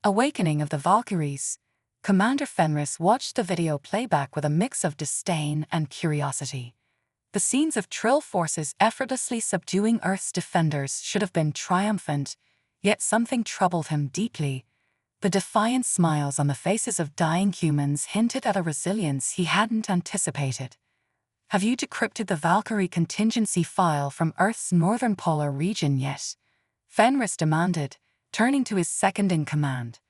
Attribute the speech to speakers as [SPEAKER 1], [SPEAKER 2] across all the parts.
[SPEAKER 1] Awakening of the Valkyries. Commander Fenris watched the video playback with a mix of disdain and curiosity. The scenes of Trill forces effortlessly subduing Earth's defenders should have been triumphant, yet something troubled him deeply. The defiant smiles on the faces of dying humans hinted at a resilience he hadn't anticipated. "Have you decrypted the Valkyrie contingency file from Earth's northern polar region yet?" Fenris demanded, turning to his second-in-command.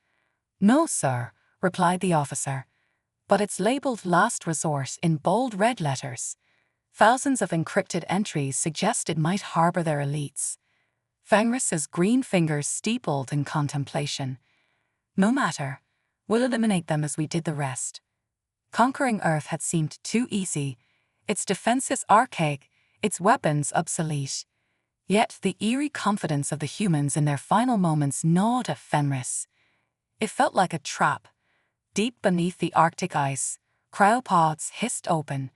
[SPEAKER 1] "No, sir," replied the officer, "but it's labeled Last Resort in bold red letters. Thousands of encrypted entries suggest it might harbor their elites." Fenris's green fingers steepled in contemplation. "No matter. We'll eliminate them as we did the rest." Conquering Earth had seemed too easy, its defenses archaic, its weapons obsolete. Yet the eerie confidence of the humans in their final moments gnawed at Fenris. It felt like a trap. Deep beneath the Arctic ice, cryopods hissed open.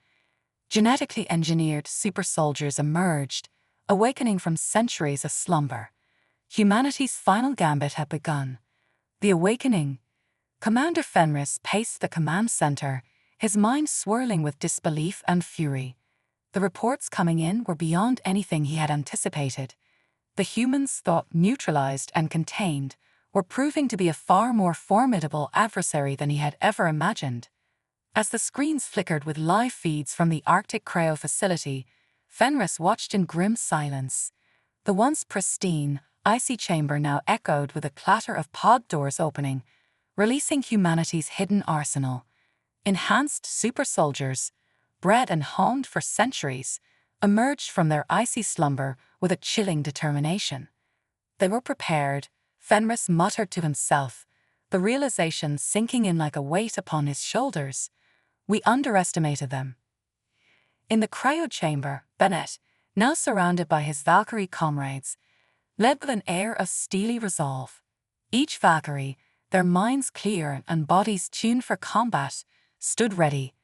[SPEAKER 1] Genetically engineered super soldiers emerged, awakening from centuries of slumber. Humanity's final gambit had begun. The awakening. Commander Fenris paced the command center, his mind swirling with disbelief and fury. The reports coming in were beyond anything he had anticipated. The humans, thought neutralized and contained, were proving to be a far more formidable adversary than he had ever imagined. As the screens flickered with live feeds from the Arctic cryo facility, Fenris watched in grim silence. The once pristine, icy chamber now echoed with a clatter of pod doors opening, releasing humanity's hidden arsenal. Enhanced super soldiers, bred and honed for centuries, emerged from their icy slumber with a chilling determination. They were prepared, Fenris muttered to himself, the realization sinking in like a weight upon his shoulders. We underestimated them. In the cryo chamber, Bennett, now surrounded by his Valkyrie comrades, led with an air of steely resolve. Each Valkyrie, their minds clear and bodies tuned for combat, stood ready.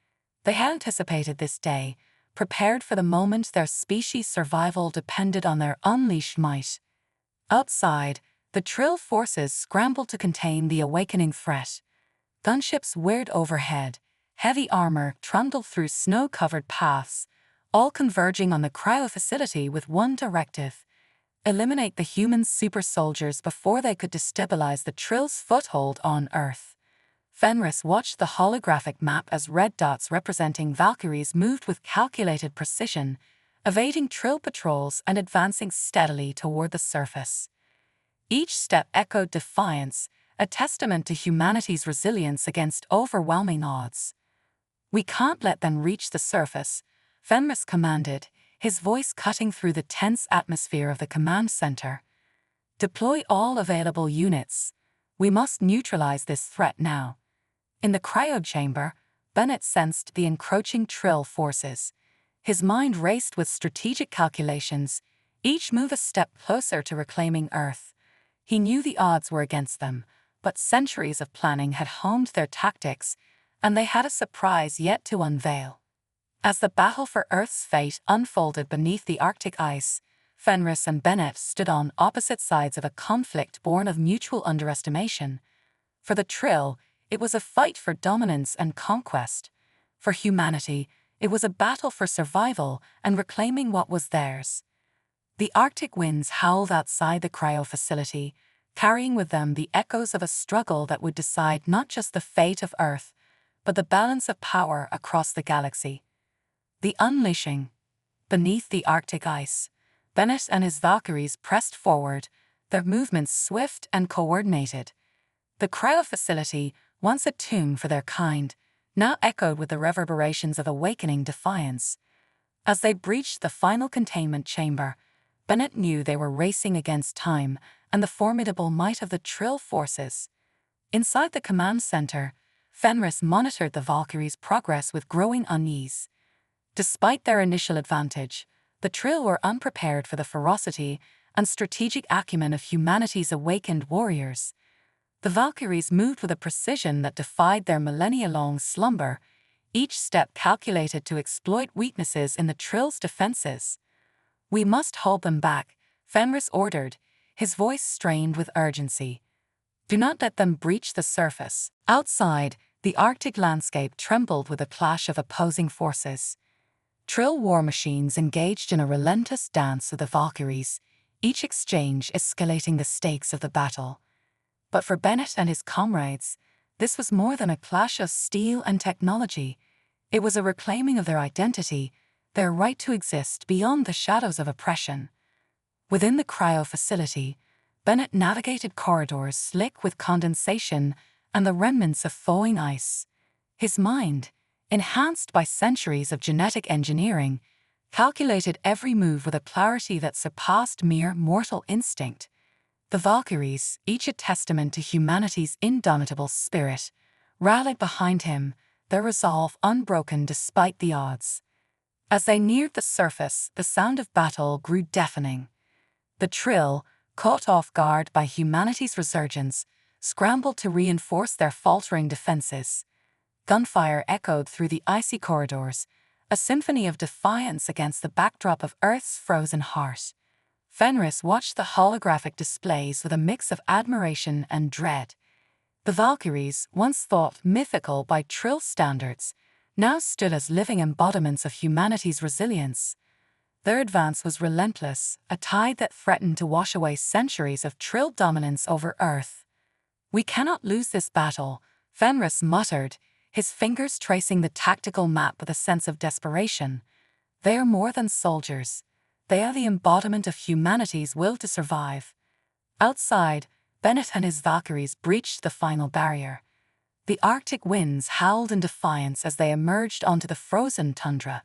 [SPEAKER 1] They had anticipated this day, prepared for the moment their species' survival depended on their unleashed might. Outside, the Trill forces scrambled to contain the awakening threat. Gunships whirred overhead, heavy armor trundled through snow-covered paths, all converging on the cryo facility with one directive: eliminate the human super soldiers before they could destabilize the Trill's foothold on Earth. Fenris watched the holographic map as red dots representing Valkyries moved with calculated precision, evading Trill patrols and advancing steadily toward the surface. Each step echoed defiance, a testament to humanity's resilience against overwhelming odds. "We can't let them reach the surface," Fenris commanded, his voice cutting through the tense atmosphere of the command center. "Deploy all available units. We must neutralize this threat now." In the cryo chamber, Bennett sensed the encroaching Trill forces. His mind raced with strategic calculations, each move a step closer to reclaiming Earth. He knew the odds were against them, but centuries of planning had honed their tactics, and they had a surprise yet to unveil. As the battle for Earth's fate unfolded beneath the Arctic ice, Fenris and Bennett stood on opposite sides of a conflict born of mutual underestimation. For the Trill, it was a fight for dominance and conquest. For humanity, it was a battle for survival and reclaiming what was theirs. The Arctic winds howled outside the cryo facility, carrying with them the echoes of a struggle that would decide not just the fate of Earth, but the balance of power across the galaxy. The unleashing. Beneath the Arctic ice, Bennett and his Valkyries pressed forward, their movements swift and coordinated. The cryo facility, once a tomb for their kind, now echoed with the reverberations of awakening defiance. As they breached the final containment chamber, Bennett knew they were racing against time and the formidable might of the Trill forces. Inside the command center, Fenris monitored the Valkyries' progress with growing unease. Despite their initial advantage, the Trill were unprepared for the ferocity and strategic acumen of humanity's awakened warriors. The Valkyries moved with a precision that defied their millennia-long slumber, each step calculated to exploit weaknesses in the Trill's defenses. "We must hold them back," Fenris ordered, his voice strained with urgency. Do not let them breach the surface. Outside, the Arctic landscape trembled with a clash of opposing forces. Trill war machines engaged in a relentless dance with the Valkyries, each exchange escalating the stakes of the battle. But for Bennett and his comrades, this was more than a clash of steel and technology. It was a reclaiming of their identity, their right to exist beyond the shadows of oppression. Within the cryo facility, Bennett navigated corridors slick with condensation and the remnants of thawing ice. His mind, enhanced by centuries of genetic engineering, calculated every move with a clarity that surpassed mere mortal instinct. The Valkyries, each a testament to humanity's indomitable spirit, rallied behind him, their resolve unbroken despite the odds. As they neared the surface, the sound of battle grew deafening. The Trill, caught off guard by humanity's resurgence, scrambled to reinforce their faltering defenses. Gunfire echoed through the icy corridors, a symphony of defiance against the backdrop of Earth's frozen heart. Fenris watched the holographic displays with a mix of admiration and dread. The Valkyries, once thought mythical by Trill standards, now stood as living embodiments of humanity's resilience. Their advance was relentless, a tide that threatened to wash away centuries of Trill dominance over Earth. "We cannot lose this battle," Fenris muttered, his fingers tracing the tactical map with a sense of desperation. "They are more than soldiers. They are the embodiment of humanity's will to survive." Outside, Bennett and his Valkyries breached the final barrier. The Arctic winds howled in defiance as they emerged onto the frozen tundra,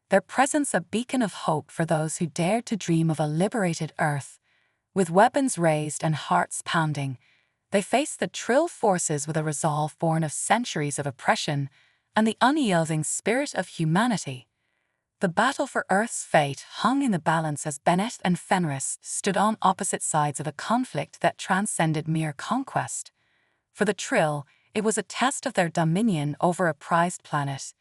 [SPEAKER 1] their presence a beacon of hope for those who dared to dream of a liberated Earth. With weapons raised and hearts pounding, they faced the Trill forces with a resolve born of centuries of oppression and the unyielding spirit of humanity. The battle for Earth's fate hung in the balance as Bennett and Fenris stood on opposite sides of a conflict that transcended mere conquest. For the Trill, it was a test of their dominion over a prized planet.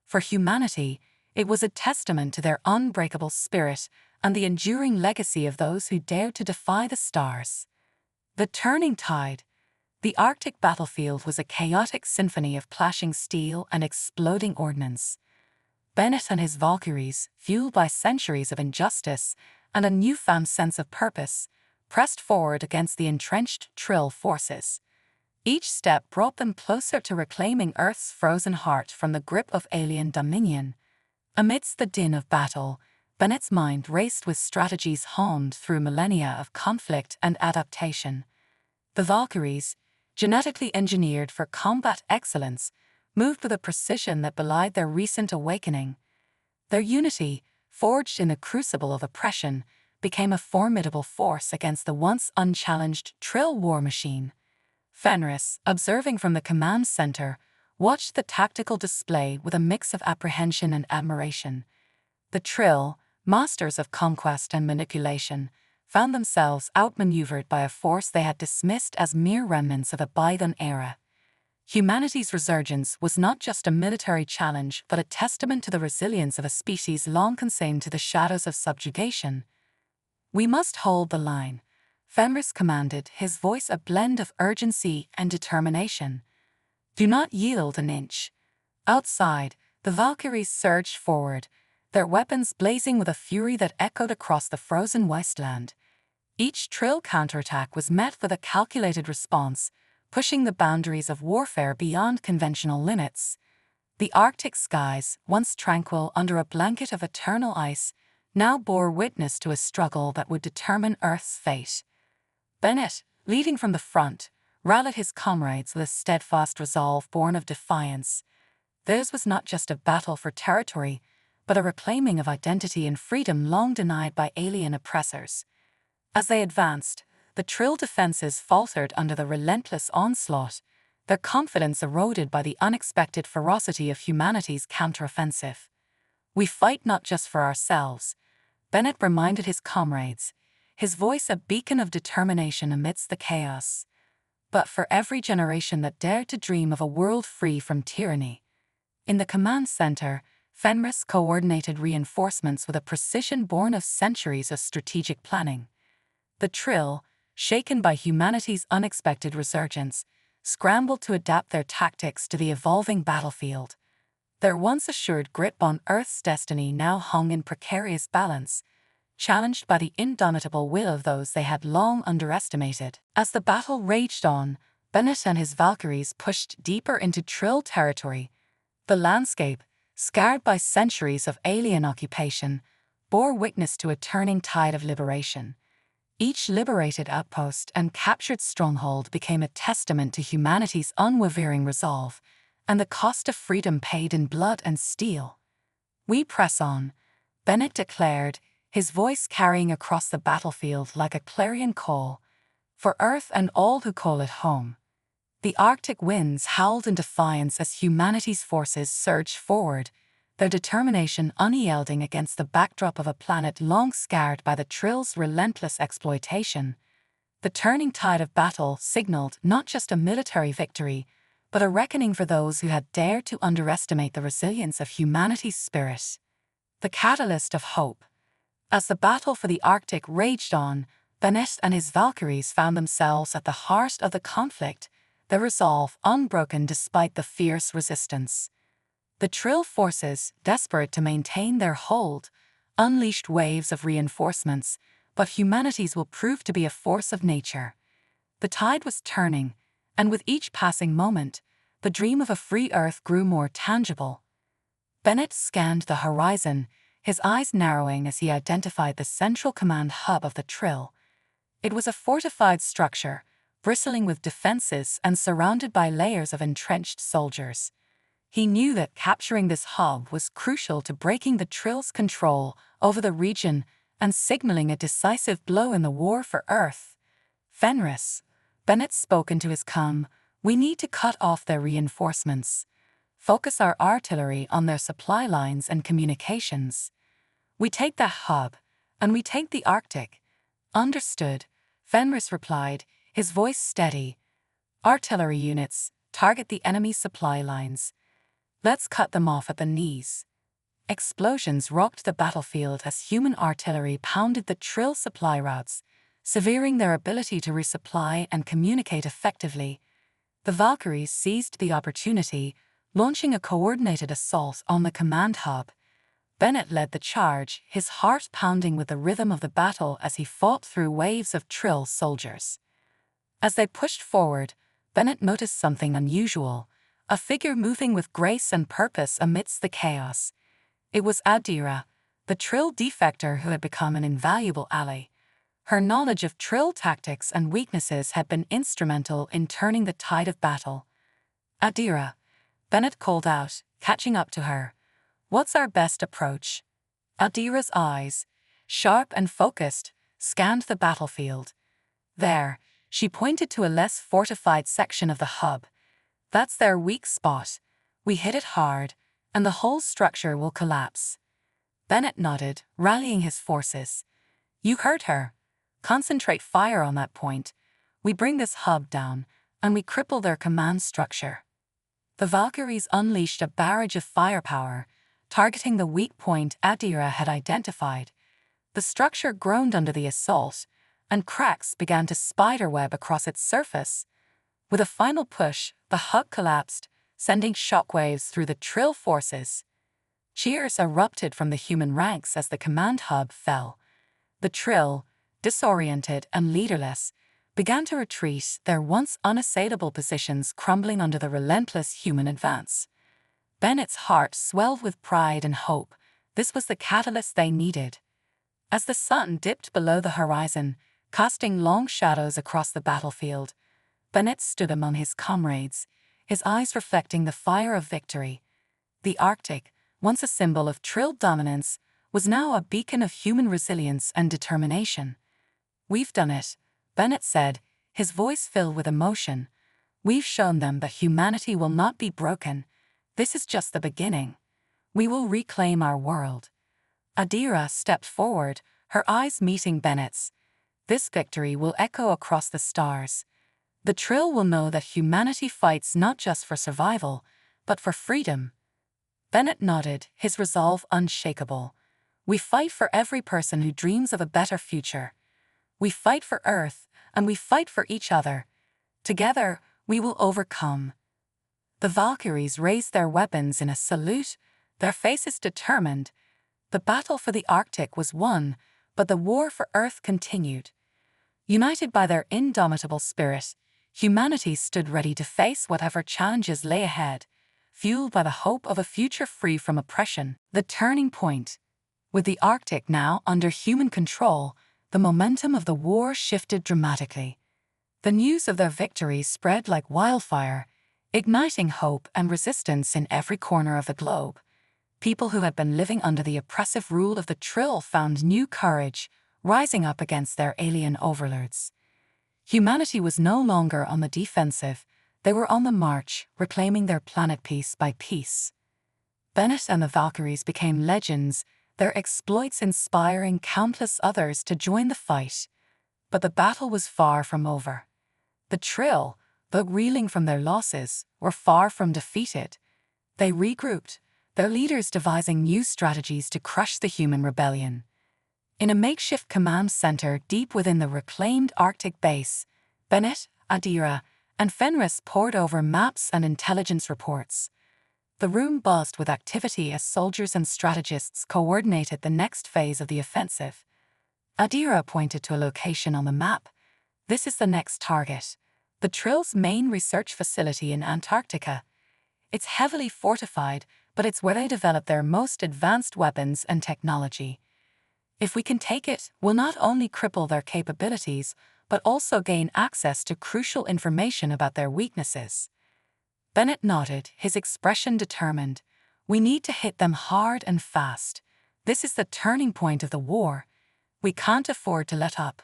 [SPEAKER 1] For humanity, it was a testament to their unbreakable spirit and the enduring legacy of those who dared to defy the stars. The turning tide. The Arctic battlefield was a chaotic symphony of clashing steel and exploding ordnance. Bennett and his Valkyries, fueled by centuries of injustice and a newfound sense of purpose, pressed forward against the entrenched Trill forces. Each step brought them closer to reclaiming Earth's frozen heart from the grip of alien dominion. Amidst the din of battle, Bennett's mind raced with strategies honed through millennia of conflict and adaptation. The Valkyries, genetically engineered for combat excellence, moved with a precision that belied their recent awakening. Their unity, forged in the crucible of oppression, became a formidable force against the once unchallenged Trill war machine. Fenris, observing from the command center, watched the tactical display with a mix of apprehension and admiration. The Trill, masters of conquest and manipulation, found themselves outmaneuvered by a force they had dismissed as mere remnants of a bygone era. Humanity's resurgence was not just a military challenge but a testament to the resilience of a species long consigned to the shadows of subjugation. "We must hold the line," Fenris commanded, his voice a blend of urgency and determination. "Do not yield an inch." Outside, the Valkyries surged forward, their weapons blazing with a fury that echoed across the frozen wasteland. Each Trill counterattack was met with a calculated response, pushing the boundaries of warfare beyond conventional limits. The Arctic skies, once tranquil under a blanket of eternal ice, now bore witness to a struggle that would determine Earth's fate. Bennett, leading from the front, rallied his comrades with a steadfast resolve born of defiance. Theirs was not just a battle for territory, but a reclaiming of identity and freedom long denied by alien oppressors. As they advanced, the Trill defenses faltered under the relentless onslaught, their confidence eroded by the unexpected ferocity of humanity's counteroffensive. "We fight not just for ourselves," Bennett reminded his comrades, his voice a beacon of determination amidst the chaos, "but for every generation that dared to dream of a world free from tyranny." In the command center, Fenris coordinated reinforcements with a precision born of centuries of strategic planning. The Trill, shaken by humanity's unexpected resurgence, scrambled to adapt their tactics to the evolving battlefield. Their once assured grip on Earth's destiny now hung in precarious balance, challenged by the indomitable will of those they had long underestimated. As the battle raged on, Bennett and his Valkyries pushed deeper into Trill territory. The landscape, scarred by centuries of alien occupation, bore witness to a turning tide of liberation. Each liberated outpost and captured stronghold became a testament to humanity's unwavering resolve, and the cost of freedom paid in blood and steel. "We press on," Bennett declared, his voice carrying across the battlefield like a clarion call, "for Earth and all who call it home." The Arctic winds howled in defiance as humanity's forces surged forward, their determination unyielding against the backdrop of a planet long scarred by the Trill's relentless exploitation. The turning tide of battle signaled not just a military victory, but a reckoning for those who had dared to underestimate the resilience of humanity's spirit. The catalyst of hope. As the battle for the Arctic raged on, Bennett and his Valkyries found themselves at the heart of the conflict, their resolve unbroken despite the fierce resistance. The Trill forces, desperate to maintain their hold, unleashed waves of reinforcements, but humanity's will proved to be a force of nature. The tide was turning, and with each passing moment, the dream of a free Earth grew more tangible. Bennett scanned the horizon, his eyes narrowing as he identified the central command hub of the Trill. It was a fortified structure, bristling with defenses and surrounded by layers of entrenched soldiers. He knew that capturing this hub was crucial to breaking the Trill's control over the region and signaling a decisive blow in the war for Earth. "Fenris," Bennett spoke into his calm, "we need to cut off their reinforcements. Focus our artillery on their supply lines and communications. We take the hub, and we take the Arctic." "Understood," Fenris replied, his voice steady. "Artillery units, target the enemy's supply lines. Let's cut them off at the knees." Explosions rocked the battlefield as human artillery pounded the Trill supply routes, severing their ability to resupply and communicate effectively. The Valkyries seized the opportunity, launching a coordinated assault on the command hub. Bennett led the charge, his heart pounding with the rhythm of the battle as he fought through waves of Trill soldiers. As they pushed forward, Bennett noticed something unusual, a figure moving with grace and purpose amidst the chaos. It was Adira, the Trill defector who had become an invaluable ally. Her knowledge of Trill tactics and weaknesses had been instrumental in turning the tide of battle. "Adira," Bennett called out, catching up to her, "what's our best approach?" Adira's eyes, sharp and focused, scanned the battlefield. "There," she pointed to a less fortified section of the hub. "That's their weak spot. We hit it hard, and the whole structure will collapse." Bennett nodded, rallying his forces. "You heard her. Concentrate fire on that point. We bring this hub down, and we cripple their command structure." The Valkyries unleashed a barrage of firepower, targeting the weak point Adira had identified. The structure groaned under the assault, and cracks began to spiderweb across its surface. With a final push, the hub collapsed, sending shockwaves through the Trill forces. Cheers erupted from the human ranks as the command hub fell. The Trill, disoriented and leaderless, began to retreat, their once unassailable positions crumbling under the relentless human advance. Bennett's heart swelled with pride and hope. This was the catalyst they needed. As the sun dipped below the horizon, casting long shadows across the battlefield, Bennett stood among his comrades, his eyes reflecting the fire of victory. The Arctic, once a symbol of Trill dominance, was now a beacon of human resilience and determination. "We've done it," Bennett said, his voice filled with emotion. "We've shown them that humanity will not be broken. This is just the beginning. We will reclaim our world." Adira stepped forward, her eyes meeting Bennett's. "This victory will echo across the stars. The Trill will know that humanity fights not just for survival, but for freedom." Bennett nodded, his resolve unshakable. "We fight for every person who dreams of a better future. We fight for Earth and we fight for each other. Together, we will overcome." The Valkyries raised their weapons in a salute, their faces determined. The battle for the Arctic was won, but the war for Earth continued. United by their indomitable spirit, humanity stood ready to face whatever challenges lay ahead, fueled by the hope of a future free from oppression. The turning point. With the Arctic now under human control, the momentum of the war shifted dramatically. The news of their victory spread like wildfire, igniting hope and resistance in every corner of the globe. People who had been living under the oppressive rule of the Trill found new courage, rising up against their alien overlords. Humanity was no longer on the defensive, they were on the march, reclaiming their planet piece by piece. Bennett and the Valkyries became legends, their exploits inspiring countless others to join the fight. But the battle was far from over. The Trill, though reeling from their losses, were far from defeated. They regrouped, their leaders devising new strategies to crush the human rebellion. In a makeshift command center deep within the reclaimed Arctic base, Bennett, Adira, and Fenris pored over maps and intelligence reports. The room buzzed with activity as soldiers and strategists coordinated the next phase of the offensive. Adira pointed to a location on the map. "This is the next target, the Trill's main research facility in Antarctica. It's heavily fortified, but it's where they develop their most advanced weapons and technology. If we can take it, we'll not only cripple their capabilities, but also gain access to crucial information about their weaknesses." Bennett nodded, his expression determined. "We need to hit them hard and fast. This is the turning point of the war. We can't afford to let up."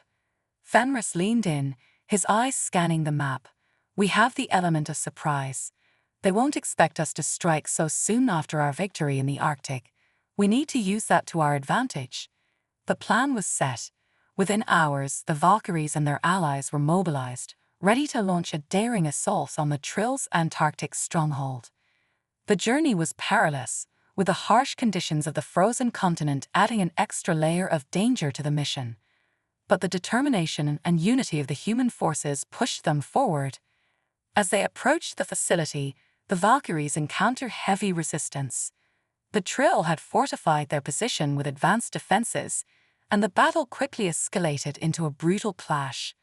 [SPEAKER 1] Fenris leaned in, his eyes scanning the map. "We have the element of surprise. They won't expect us to strike so soon after our victory in the Arctic. We need to use that to our advantage." The plan was set. Within hours, the Valkyries and their allies were mobilized, ready to launch a daring assault on the Trill's Antarctic stronghold. The journey was perilous, with the harsh conditions of the frozen continent adding an extra layer of danger to the mission. But the determination and unity of the human forces pushed them forward. As they approached the facility, the Valkyries encountered heavy resistance. The Trill had fortified their position with advanced defenses, and the battle quickly escalated into a brutal clash.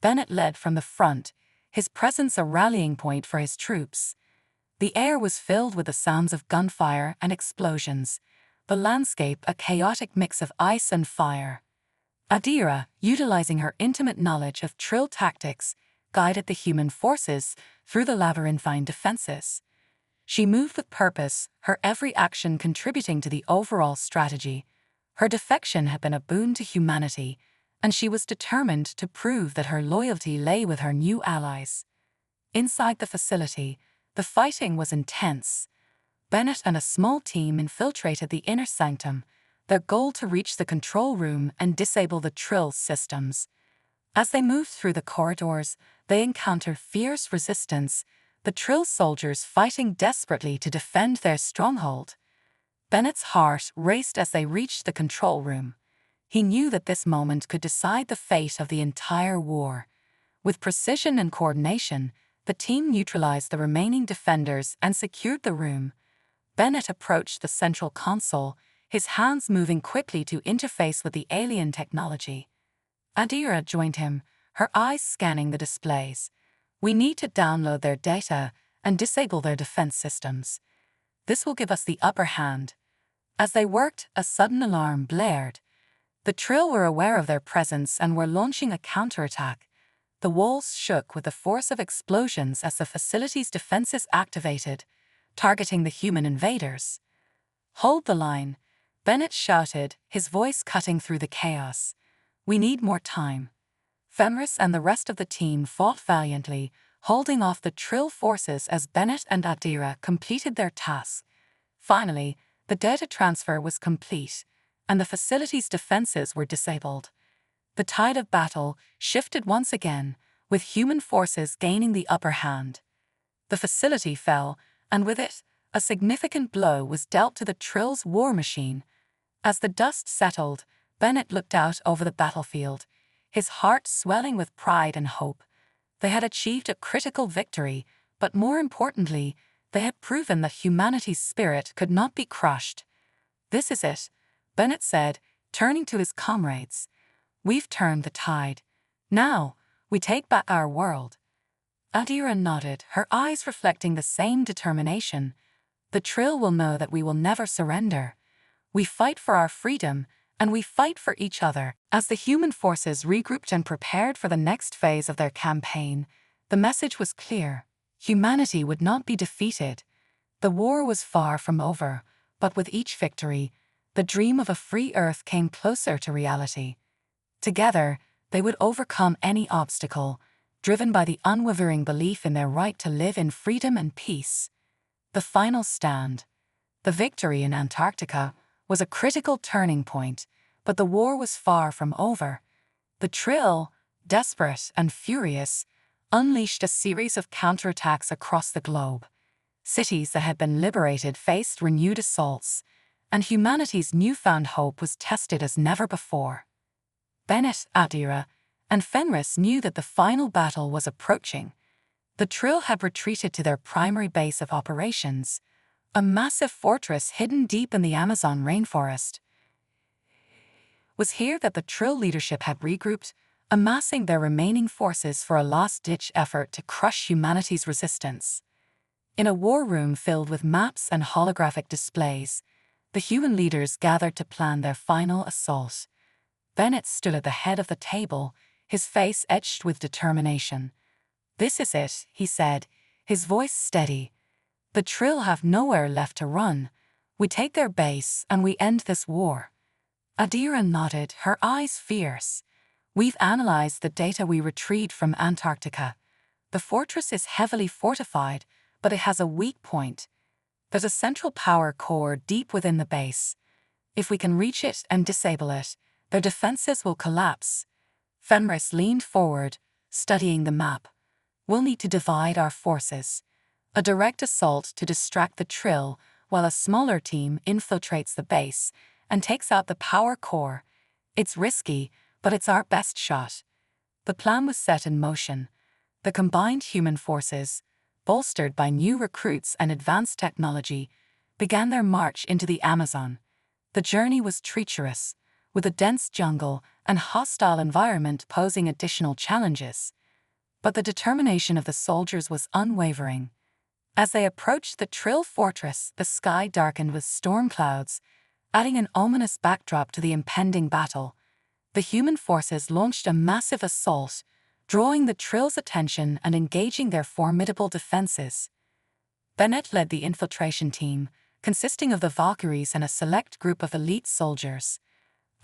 [SPEAKER 1] Bennett led from the front, his presence a rallying point for his troops. The air was filled with the sounds of gunfire and explosions, the landscape a chaotic mix of ice and fire. Adira, utilizing her intimate knowledge of Trill tactics, guided the human forces through the labyrinthine defenses. She moved with purpose, her every action contributing to the overall strategy. Her defection had been a boon to humanity, and she was determined to prove that her loyalty lay with her new allies. Inside the facility, the fighting was intense. Bennett and a small team infiltrated the inner sanctum, their goal to reach the control room and disable the Trill systems. As they moved through the corridors, they encountered fierce resistance, the Trill soldiers fighting desperately to defend their stronghold. Bennett's heart raced as they reached the control room. He knew that this moment could decide the fate of the entire war. With precision and coordination, the team neutralized the remaining defenders and secured the room. Bennett approached the central console, his hands moving quickly to interface with the alien technology. Adira joined him, her eyes scanning the displays. "We need to download their data and disable their defense systems. This will give us the upper hand." As they worked, a sudden alarm blared. The Trill were aware of their presence and were launching a counterattack. The walls shook with the force of explosions as the facility's defenses activated, targeting the human invaders. "Hold the line," Bennett shouted, his voice cutting through the chaos. "We need more time." Fenris and the rest of the team fought valiantly, holding off the Trill forces as Bennett and Adira completed their task. Finally, the data transfer was complete, and the facility's defenses were disabled. The tide of battle shifted once again, with human forces gaining the upper hand. The facility fell, and with it, a significant blow was dealt to the Trill's war machine. As the dust settled, Bennett looked out over the battlefield, his heart swelling with pride and hope. They had achieved a critical victory, but more importantly, they had proven that humanity's spirit could not be crushed. "This is it," Bennett said, turning to his comrades. "We've turned the tide. Now, we take back our world." Adira nodded, her eyes reflecting the same determination. "The Trill will know that we will never surrender. We fight for our freedom, and we fight for each other." As the human forces regrouped and prepared for the next phase of their campaign, the message was clear. Humanity would not be defeated. The war was far from over, but with each victory, the dream of a free Earth came closer to reality. Together, they would overcome any obstacle, driven by the unwavering belief in their right to live in freedom and peace. The final stand, the victory in Antarctica, was a critical turning point, but the war was far from over. The Trill, desperate and furious, unleashed a series of counterattacks across the globe. Cities that had been liberated faced renewed assaults, and humanity's newfound hope was tested as never before. Bennett, Adira, and Fenris knew that the final battle was approaching. The Trill had retreated to their primary base of operations, a massive fortress hidden deep in the Amazon rainforest. It was here that the Trill leadership had regrouped, amassing their remaining forces for a last-ditch effort to crush humanity's resistance. In a war room filled with maps and holographic displays, the human leaders gathered to plan their final assault. Bennett stood at the head of the table, his face etched with determination. "This is it," he said, his voice steady. "The Trill have nowhere left to run. We take their base and we end this war." Adira nodded, her eyes fierce. "We've analyzed the data we retrieved from Antarctica. The fortress is heavily fortified, but it has a weak point. There's a central power core deep within the base. If we can reach it and disable it, their defenses will collapse." Fenris leaned forward, studying the map. "We'll need to divide our forces. A direct assault to distract the Trill, while a smaller team infiltrates the base and takes out the power core. It's risky, but it's our best shot." The plan was set in motion. The combined human forces, bolstered by new recruits and advanced technology, began their march into the Amazon. The journey was treacherous, with a dense jungle and hostile environment posing additional challenges. But the determination of the soldiers was unwavering. As they approached the Trill fortress, the sky darkened with storm clouds, adding an ominous backdrop to the impending battle. The human forces launched a massive assault, drawing the Trill's attention and engaging their formidable defenses. Bennett led the infiltration team, consisting of the Valkyries and a select group of elite soldiers.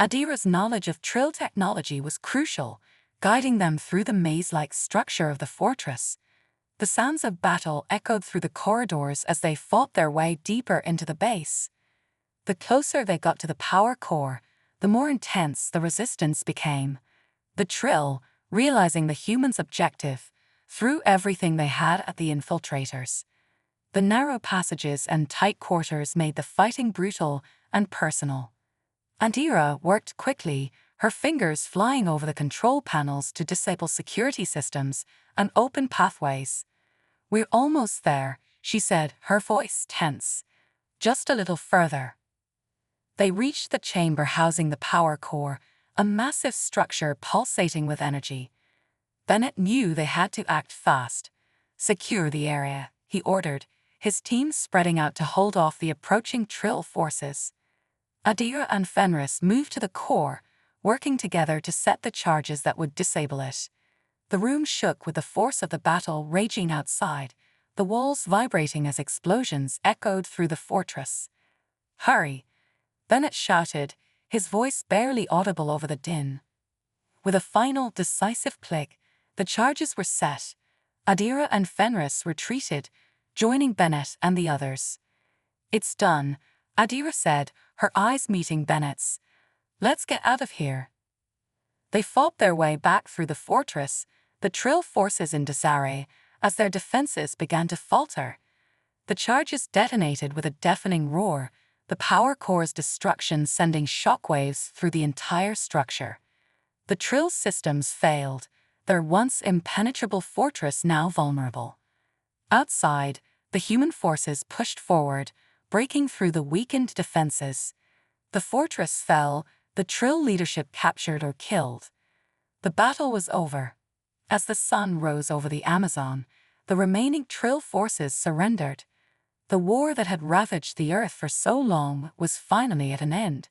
[SPEAKER 1] Adira's knowledge of Trill technology was crucial, guiding them through the maze-like structure of the fortress. The sounds of battle echoed through the corridors as they fought their way deeper into the base. The closer they got to the power core, the more intense the resistance became. The Trill, realizing the humans' objective, threw everything they had at the infiltrators. The narrow passages and tight quarters made the fighting brutal and personal. Adira worked quickly, her fingers flying over the control panels to disable security systems and open pathways. "We're almost there," she said, her voice tense. "Just a little further." They reached the chamber housing the power core, a massive structure pulsating with energy. Bennett knew they had to act fast. "Secure the area," he ordered, his team spreading out to hold off the approaching Trill forces. Adira and Fenris moved to the core, working together to set the charges that would disable it. The room shook with the force of the battle raging outside, the walls vibrating as explosions echoed through the fortress. "Hurry!" Bennett shouted, his voice barely audible over the din. With a final, decisive click, the charges were set. Adira and Fenris retreated, joining Bennett and the others. "It's done," Adira said, her eyes meeting Bennett's. "Let's get out of here." They fought their way back through the fortress, the Trill forces in disarray, as their defenses began to falter. The charges detonated with a deafening roar, the power core's destruction sending shockwaves through the entire structure. The Trill systems failed, their once impenetrable fortress now vulnerable. Outside, the human forces pushed forward, breaking through the weakened defenses. The fortress fell, the Trill leadership captured or killed. The battle was over. As the sun rose over the Amazon, the remaining Trill forces surrendered. The war that had ravaged the earth for so long was finally at an end.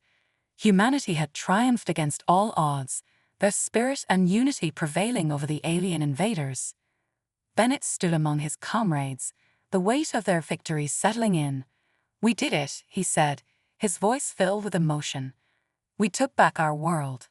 [SPEAKER 1] Humanity had triumphed against all odds, their spirit and unity prevailing over the alien invaders. Bennett stood among his comrades, the weight of their victory settling in. "We did it," he said, his voice filled with emotion. "We took back our world."